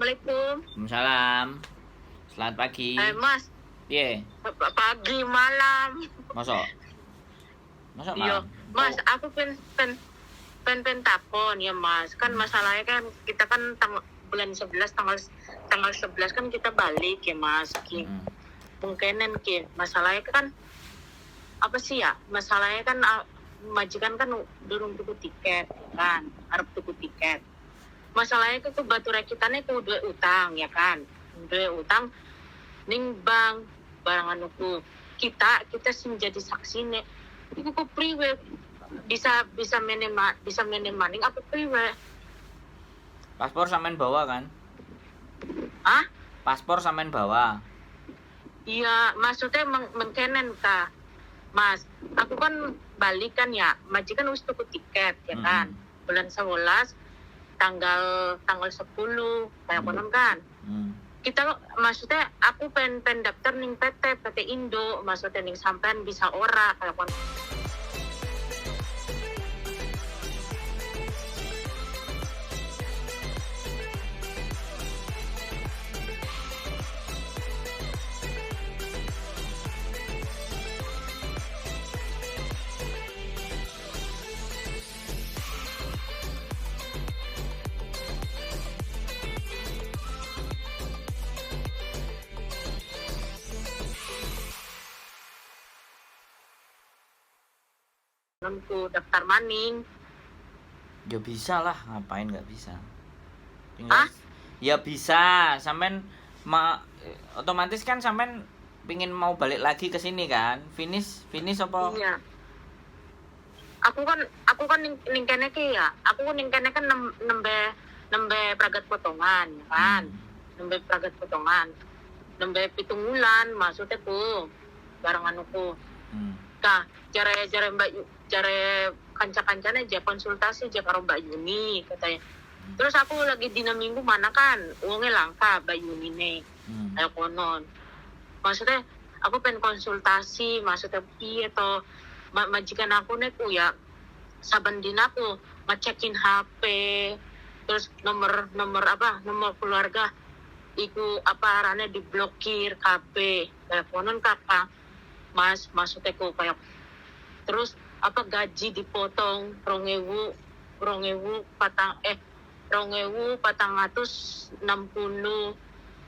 Assalamualaikum. Waalaikumsalam. Selamat pagi. Mas. Piye? Pagi malam. Mosok Iya, malam. Mas, aku pen takon ya, Mas. Kan masalahnya kan kita kan bulan 11 tanggal 11 kan kita balik ya, Mas. Mungkinan masalahnya kan apa sih ya? Masalahnya kan majikan kan durung tuku tiket kan, arep tuku tiket. Masalahnya ke batura kitane ku duwe utang ya kan. Duwe utang ning bank barangan aku. Kita sing jadi saksine. Iku ku priwe bisa maning apa priwe? Paspor sampean bawa kan? Hah? Paspor sampean bawa. Iya, maksudnya mengkenen ka. Mas, aku kan balik kan ya, majikan wis tuku tiket ya kan. Bulan 11 tanggal 10 kayak konon kan. Kita maksudnya aku pengen daftar ning PT Indo, maksudnya ning sampean bisa ora kayak konon. Ku daftar maning. Ya bisa lah, ngapain nggak bisa? Tinggal, ya bisa, sampean otomatis kan sampean pingin mau balik lagi ke sini kan? Finish apa? Iya. Aku kan ning kene ki ya. Aku ning kene kan nembe pragat potongan ya kan. Nembe pragat potongan. Nembe 7 wulan maksudnya ku barengan aku. Kah, jare kanca-kancane aja konsultasi aja karo Mbak Yuni katanya. Terus aku lagi dina minggu mana kan uangnya langka Mbak Yuni nih. Ayo konon. Maksudnya aku pengen konsultasi maksudnya piye to majikan aku nih ku ya saben dina aku ngecekin HP terus nomor keluarga iku apa arane diblokir KB kayak konon kakak Mas maksudnya ku kayak terus apa gaji dipotong 2.460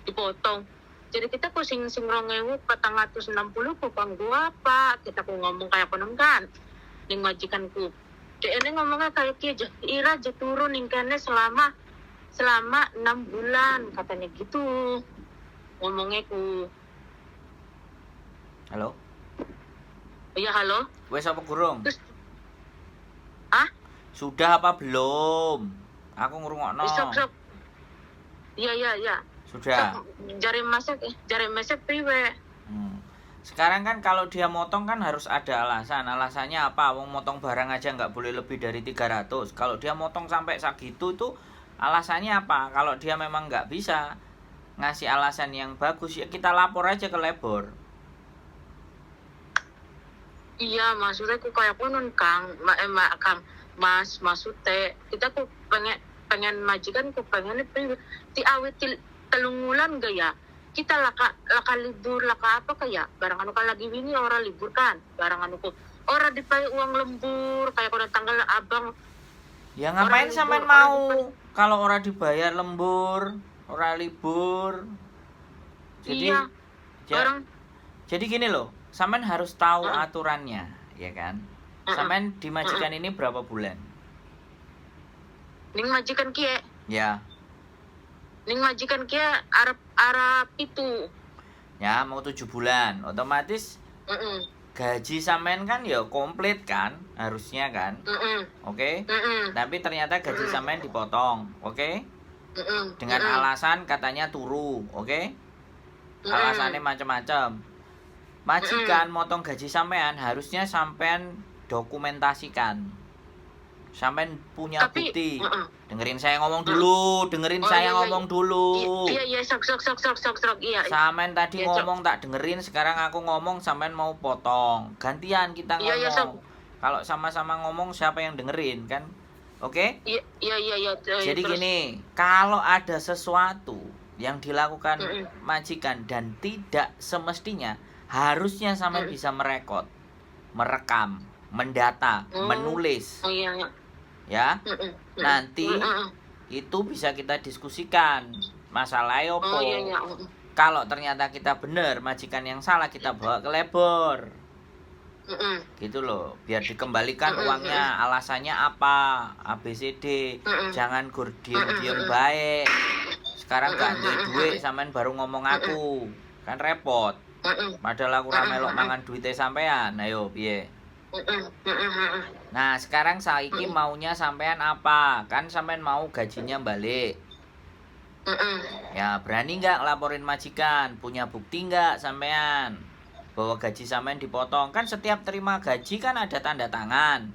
dipotong. Jadi kita ku sing 2.460 ku kanggo apa? Kita ku ngomong kayak konon kan. Ning majikanku. Dia ngomongnya kayak kia Ira aja turun ning kene selama 6 bulan katanya gitu. Ngomongnya ku. Halo? Iya, halo? Wes apa kurung? Terus, hah? Sudah apa belum? Aku ngrungokno. Sok. Iya. Sudah. Jari masak priwe. Sekarang kan kalau dia motong kan harus ada alasan. Alasannya apa? Wong motong barang aja nggak boleh lebih dari 300. Kalau dia motong sampai segitu itu alasannya apa? Kalau dia memang nggak bisa ngasih alasan yang bagus ya kita lapor aja ke labor. Iya, maksudnya ku kayak konon Kang, Mas maksudnya kita ku pengen majikan ku pengen ti awit 3 wulan gak ya? Kita laka libur laka apa kayak barang anu lagi wingi ora libur kan? Barang anu ku ora dipakai uang lembur kayak konon tanggal abang. Ya ngapain sampean mau kalau ora dibayar lembur, ora libur. Jadi iya, jadi gini loh. Sampean harus tahu aturannya, ya kan? Sampean di majikan ini berapa bulan? Ning majikan kie. Ya. Ning majikan kie Arab itu. Ya, mau 7 bulan. Otomatis gaji sampean kan ya komplit kan, harusnya kan? Oke? Tapi ternyata gaji sampean dipotong, oke? Dengan alasan katanya turu, oke? Alasannya macam-macam. Majikan motong gaji sampean harusnya sampean dokumentasikan. Sampean punya bukti. Dengerin saya ngomong dulu, ngomong dulu. Iya, sok. Iya. Sampean tadi ngomong tak dengerin, sekarang aku ngomong sampean mau potong. Gantian kita ngomong. Iya, kalau sama-sama ngomong siapa yang dengerin kan? Oke? Iya. Jadi gini, kalau ada sesuatu yang dilakukan majikan dan tidak semestinya harusnya sampean bisa merekod, merekam, mendata, menulis. Oh iya. Ya. Nanti itu bisa kita diskusikan masalahnya opo. Oh iya. Kalau ternyata kita benar majikan yang salah, kita bawa ke labor. Gitu loh, biar dikembalikan uangnya, alasannya apa, ABCD. Jangan gur diem baik. Sekarang gak ada duit sampean baru ngomong aku, kan repot. Padahal aku ra melok mangan duite sampean. Ayo piye? Nah, sekarang saiki maunya sampean apa? Kan sampean mau gajinya balik. Ya, berani nggak laporin majikan? Punya bukti nggak sampean bahwa gaji sampean dipotong? Kan setiap terima gaji kan ada tanda tangan.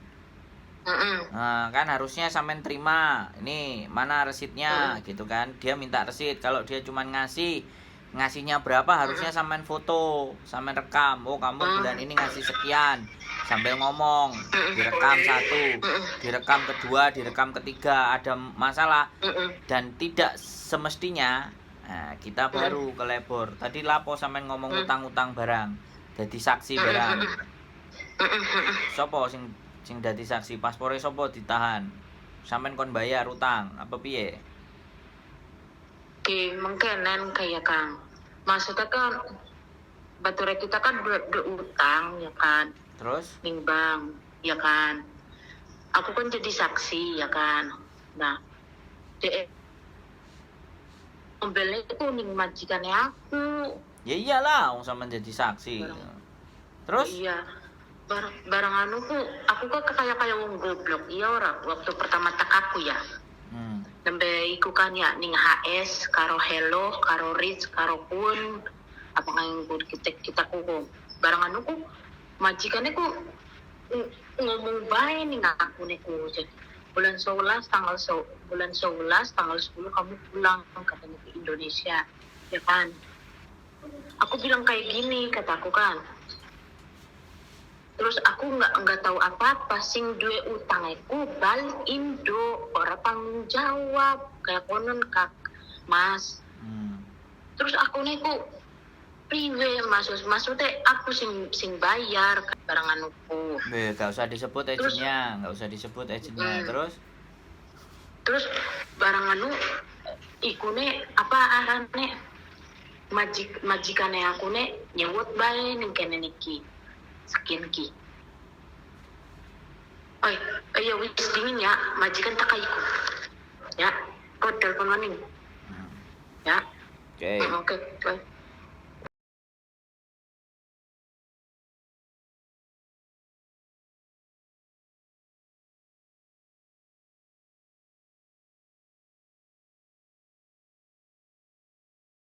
Nah, kan harusnya sampean terima. Ini mana resitnya gitu kan? Dia minta resit. Kalau dia cuma ngasihnya berapa, harusnya sampean foto, sampean rekam. Oh, kamu bulan ini ngasih sekian. Sambil ngomong, direkam 1, direkam 2, direkam 3, ada masalah dan tidak semestinya. Nah, kita baru ke labor. Tadi lapo sampean ngomong utang-utang barang, jadi saksi barang. Sopo sing dadi saksi? Paspore sopo ditahan? Sampean kon bayar utang apa piye? Mungkin kayak Kang. Maksudnya kan bature kita kan berutang ya kan. Terus? Ning bang, ya kan. Aku kan jadi saksi ya kan. Nah, mobilnya itu ning majikannya aku. Ya iyalah, wong sampean jadi saksi. Terus? Iya. Barang anu aku kok kayak wong goblok. Iya orang waktu pertama tak aku ya. Nembe iku kan ya ning HS karo Hello, karo Rich, karo Kun. Apa nganggo kita ku. Barang anu ku majikannya ku ngomong baik nih aku nih ku. Jadi bulan 11 tanggal 10 kamu pulang katanya ke Indonesia ya kan. Aku bilang kayak gini kataku kan. Terus aku nggak tahu apa-apa sing duwe utang aku balik Indo, orang tanggung jawab kayak konon kak Mas. Terus aku nih ku priwe maksudnya aku sing bayar barang anuku. Gak usah disebut agennya, Terus barang anu ikune apa arane majikane aku ne nyewot bae ning kene niki. Sekian ki. Iya wis dingin ya, majikan tak kaiku. Ya, kau telepon maning. Ya. Oke. Oke.